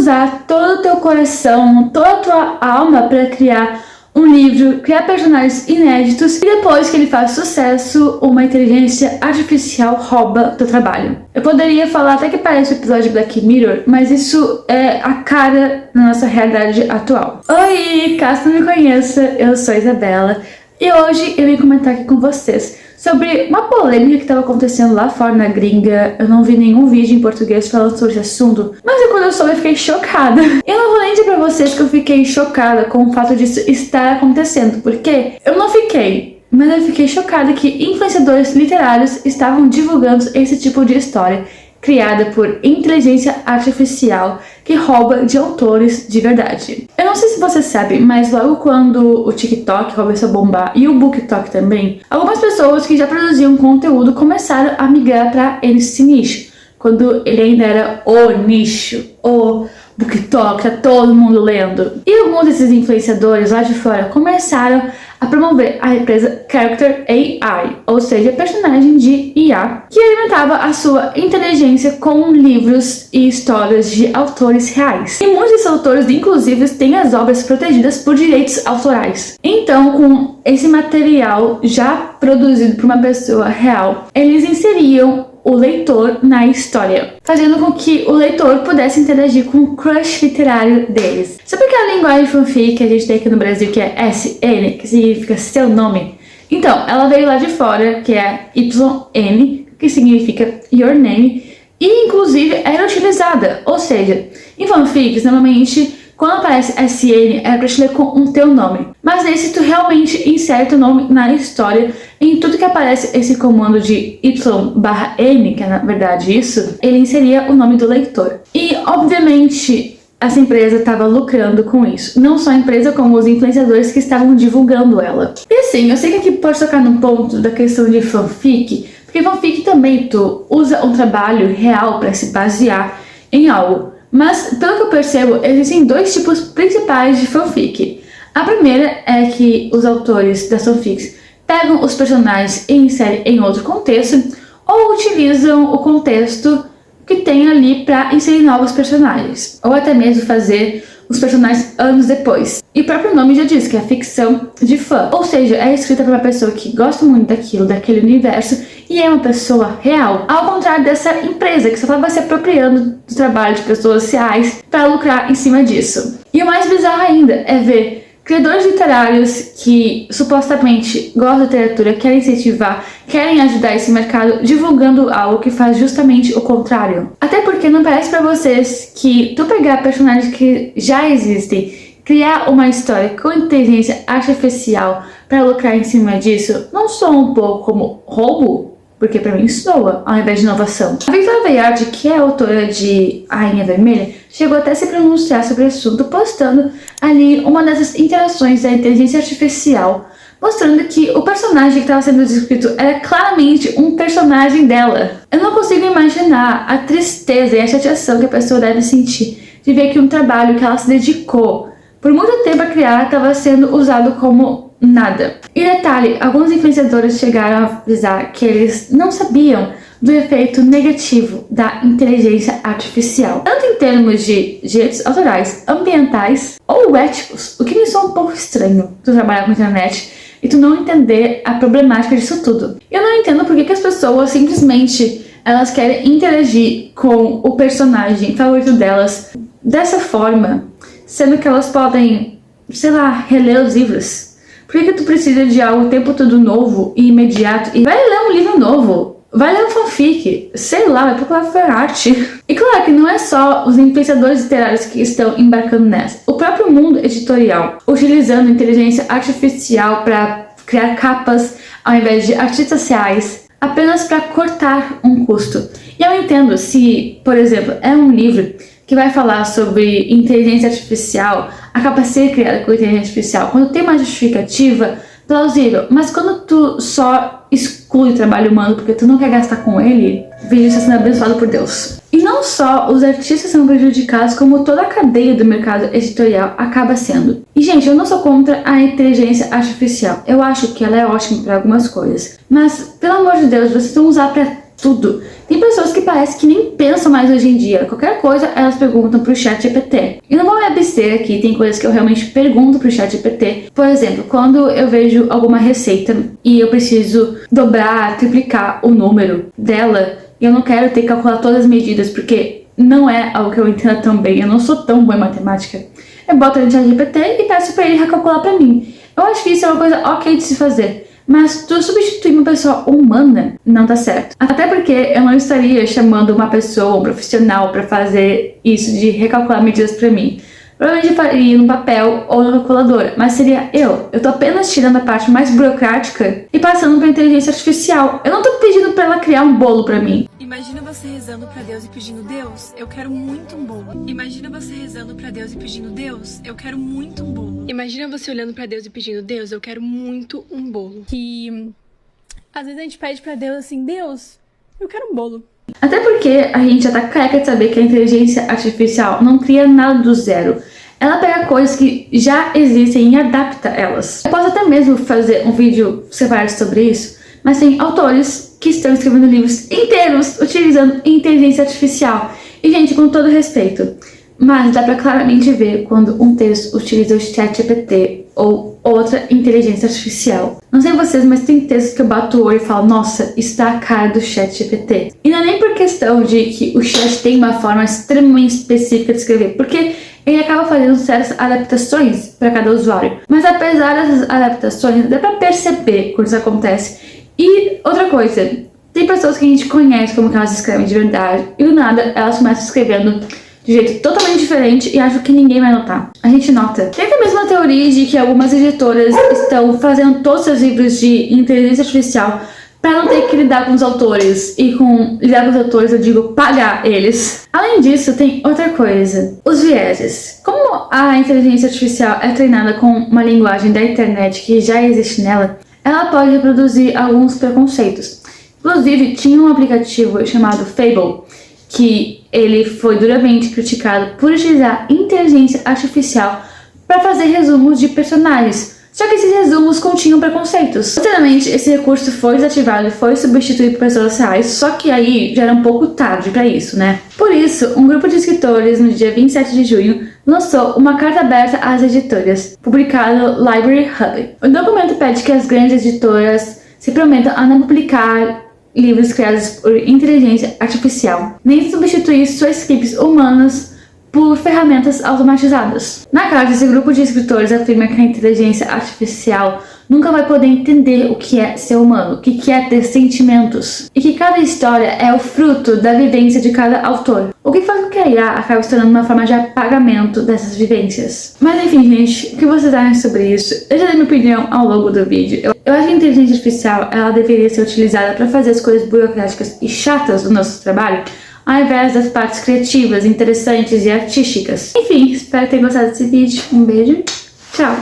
usar todo o teu coração, toda a tua alma para criar um livro, criar personagens inéditos e depois que ele faz sucesso, uma inteligência artificial rouba teu trabalho. Eu poderia falar até que parece um episódio de Black Mirror, mas isso é a cara da nossa realidade atual. Oi, caso não me conheça, eu sou a Isabela e hoje eu vim comentar aqui com vocês sobre uma polêmica que estava acontecendo lá fora na gringa. Eu não vi nenhum vídeo em português falando sobre esse assunto, mas quando eu soube eu fiquei chocada. Eu não vou nem dizer pra vocês que eu fiquei chocada com o fato disso estar acontecendo, porque eu não fiquei, mas eu fiquei chocada que influenciadores literários estavam divulgando esse tipo de história criada por inteligência artificial que rouba de autores de verdade. Eu não sei se você sabe, mas logo quando o TikTok começou a bombar e o BookTok também, algumas pessoas que já produziam conteúdo começaram a migrar para esse nicho, quando ele ainda era o nicho, o BookTok, tá todo mundo lendo. E alguns desses influenciadores lá de fora começaram a promover a empresa Character AI, ou seja, personagem de IA, que alimentava a sua inteligência com livros e histórias de autores reais. E muitos desses autores, inclusive, têm as obras protegidas por direitos autorais. Então, com esse material já produzido por uma pessoa real, eles inseriam o leitor na história, fazendo com que o leitor pudesse interagir com o crush literário deles. Sabe aquela linguagem fanfic que a gente tem aqui no Brasil, que é SN, que significa seu nome? Então, ela veio lá de fora, que é YN, que significa your name, e inclusive era utilizada, ou seja, em fanfics, normalmente, quando aparece SN, é pra te ler com o teu nome. Mas nesse, tu realmente insere teu nome na história. Em tudo que aparece esse comando de Y/N, que é na verdade isso, ele inseria o nome do leitor. E, obviamente, essa empresa estava lucrando com isso. Não só a empresa, como os influenciadores que estavam divulgando ela. E assim, eu sei que aqui pode tocar no ponto da questão de fanfic, porque fanfic também tu usa um trabalho real para se basear em algo. Mas, pelo que eu percebo, existem dois tipos principais de fanfic. A primeira é que os autores das fanfics pegam os personagens e inserem em outro contexto, ou utilizam o contexto que tem ali para inserir novos personagens, ou até mesmo fazer os personagens anos depois. E o próprio nome já diz que é ficção de fã, ou seja, é escrita por uma pessoa que gosta muito daquele universo e é uma pessoa real, ao contrário dessa empresa que só estava se apropriando do trabalho de pessoas reais para lucrar em cima disso. E o mais bizarro ainda é ver criadores literários que supostamente gostam da literatura, querem incentivar, querem ajudar esse mercado, divulgando algo que faz justamente o contrário. Até porque não parece pra vocês que tu pegar personagens que já existem, criar uma história com inteligência artificial para lucrar em cima disso, não soa um pouco como roubo? Porque pra mim soa, ao invés de inovação. A Victoria Aveyard, que é autora de A Rainha Vermelha, chegou até a se pronunciar sobre o assunto, postando ali uma dessas interações da inteligência artificial, mostrando que o personagem que estava sendo descrito era claramente um personagem dela. Eu não consigo imaginar a tristeza e a chateação que a pessoa deve sentir de ver que um trabalho que ela se dedicou por muito tempo a criar estava sendo usado como nada. E detalhe, alguns influenciadores chegaram a avisar que eles não sabiam do efeito negativo da inteligência artificial, tanto em termos de direitos autorais, ambientais ou éticos, o que me soa um pouco estranho tu trabalhar com a internet e tu não entender a problemática disso tudo. Eu não entendo por que as pessoas simplesmente elas querem interagir com o personagem favorito delas dessa forma, sendo que elas podem, sei lá, reler os livros. Por que tu precisa de algo o tempo todo novo e imediato? E vai ler um livro novo, vai ler um fanfic, sei lá, vai procurar fanart. E claro que não é só os influenciadores literários que estão embarcando nessa. O próprio mundo editorial, utilizando inteligência artificial para criar capas ao invés de artistas reais, apenas para cortar um custo. E eu entendo se, por exemplo, é um livro que vai falar sobre inteligência artificial, a capacidade criada com inteligência artificial, quando tem uma justificativa plausível, mas quando tu só exclui o trabalho humano porque tu não quer gastar com ele, veja isso sendo abençoado por Deus. E não só os artistas são prejudicados, como toda a cadeia do mercado editorial acaba sendo. E gente, eu não sou contra a inteligência artificial, eu acho que ela é ótima para algumas coisas, mas pelo amor de Deus, vocês vão usar para tudo. Tem pessoas que parece que nem pensam mais hoje em dia. Qualquer coisa, elas perguntam pro ChatGPT. E não vou me abster aqui, tem coisas que eu realmente pergunto pro ChatGPT. Por exemplo, quando eu vejo alguma receita e eu preciso dobrar, triplicar o número dela, e eu não quero ter que calcular todas as medidas, porque não é algo que eu entenda tão bem, eu não sou tão boa em matemática. Eu boto no ChatGPT e peço pra ele recalcular pra mim. Eu acho que isso é uma coisa ok de se fazer. Mas tu substituir uma pessoa humana não dá certo. Até porque eu não estaria chamando uma pessoa, um profissional, para fazer isso de recalcular medidas para mim. Provavelmente eu faria no papel ou na calculadora, mas seria eu. Eu tô apenas tirando a parte mais burocrática e passando pra inteligência artificial. Eu não tô pedindo pra ela criar um bolo pra mim. Imagina você rezando pra Deus e pedindo: Deus, eu quero muito um bolo. Imagina você rezando pra Deus e pedindo: Deus, eu quero muito um bolo. Imagina você olhando pra Deus e pedindo: Deus, eu quero muito um bolo. Que às vezes a gente pede pra Deus assim: Deus, eu quero um bolo. Até porque a gente já tá careca de saber que a inteligência artificial não cria nada do zero. Ela pega coisas que já existem e adapta elas. Eu posso até mesmo fazer um vídeo separado sobre isso, mas tem autores que estão escrevendo livros inteiros utilizando inteligência artificial. E, gente, com todo respeito, mas dá pra claramente ver quando um texto utiliza o ChatGPT ou outra inteligência artificial. Não sei vocês, mas tem textos que eu bato o olho e falo: nossa, isso tá a cara do ChatGPT. E não é nem por questão de que o chat tem uma forma extremamente específica de escrever, porque ele acaba fazendo certas adaptações para cada usuário. Mas apesar dessas adaptações, dá pra perceber quando isso acontece. E outra coisa, tem pessoas que a gente conhece como que elas escrevem de verdade, e do nada elas começam escrevendo de jeito totalmente diferente e acho que ninguém vai notar. A gente nota. Tem até mesmo a teoria de que algumas editoras estão fazendo todos os seus livros de inteligência artificial para não ter que lidar com os autores. E com lidar com os autores eu digo pagar eles. Além disso, tem outra coisa. Os vieses. Como a inteligência artificial é treinada com uma linguagem da internet que já existe nela, ela pode reproduzir alguns preconceitos. Inclusive, tinha um aplicativo chamado Fable, que ele foi duramente criticado por utilizar inteligência artificial para fazer resumos de personagens. Só que esses resumos continham preconceitos. Sinceramente, esse recurso foi desativado e foi substituído por pessoas reais, só que aí já era um pouco tarde para isso, né? Por isso, um grupo de escritores, no dia 27 de junho, lançou uma carta aberta às editoras, publicado no Library Hub. O documento pede que as grandes editoras se prometam a não publicar livros criados por inteligência artificial, nem substituir suas equipes humanas por ferramentas automatizadas. Na carta, esse grupo de escritores afirma que a inteligência artificial nunca vai poder entender o que é ser humano, o que é ter sentimentos, e que cada história é o fruto da vivência de cada autor, o que faz com que a IA acabe se tornando uma forma de apagamento dessas vivências. Mas enfim, gente, o que vocês acham sobre isso? Eu já dei minha opinião ao longo do vídeo. Eu acho que a inteligência artificial ela deveria ser utilizada para fazer as coisas burocráticas e chatas do nosso trabalho, ao invés das partes criativas, interessantes e artísticas. Enfim, espero que tenham gostado desse vídeo. Um beijo, tchau!